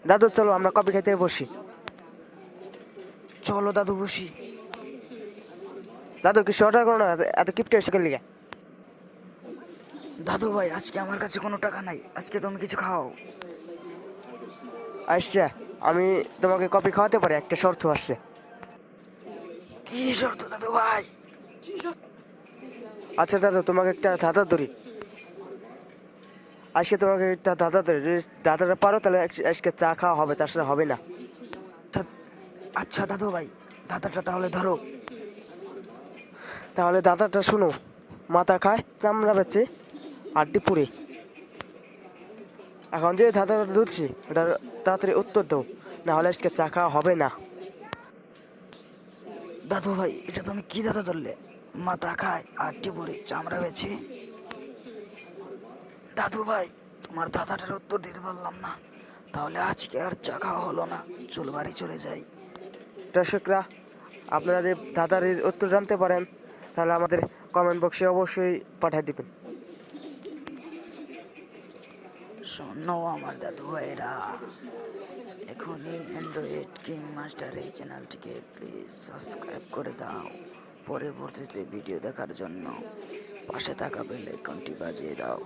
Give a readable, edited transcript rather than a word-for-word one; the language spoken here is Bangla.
দাদু চলো আমরা কফি খাইতে বসি। চলো দাদু বসি। দাদু কিছু অর্ডার করো না, এত কিপটে এসে গেলি। দাদু ভাই আজকে আমার কাছে কোনো টাকা নাই, আজকে তুমি কিছু খাও। আচ্ছা, আমি তোমাকে কফি খাওয়াতে পারি, একটা শর্ত আসছে। কি শর্ত দাদু ভাই? আচ্ছা দাদু, তোমাকে একটা ধাঁধা ধরি। আজকে তোমাকে একটা ধাঁধা ধরি, যদি ধাঁধাটা পারো তাহলে আজকে চা খাওয়া হবে, তাছাড়া হবে না। আচ্ছা আচ্ছা দাদু ভাই, দাদাটা তাহলে ধরো। তাহলে ধাঁধাটা শুনো। মাথা খায়, চামড়া বেচে, আড্ডি পুড়ে। এখন যে ধাঁধাটা ধরছি ওটার তাড়াতাড়ি উত্তর দাও, না হলে আজকে চা খাওয়া হবে না। দাদু ভাই এটা তুমি কি দাদা ধরলে? মাথা খায় আটটি পরে চামড়া বেছে। দাদু ভাই তোমার দাদাটার উত্তর দিতে পারলাম না, তাহলে আজকে আর চা খাওয়া হলো না, চল বাড়ি চলে যাই। দর্শকরা, আপনারা যদি ধাঁধার উত্তর জানতে পারেন তাহলে আমাদের কমেন্ট বক্সে অবশ্যই পাঠিয়ে দিবেন। শোনো আমার দাদু ভাইরা, এখনই অ্যান্ড্রয়েড কিং মাস্টার এই চ্যানেলটিকে প্লিজ সাবস্ক্রাইব করে দাও। পরবর্তীতে ভিডিও দেখার জন্য পাশে থাকা বেল আইকনটি বাজিয়ে দাও।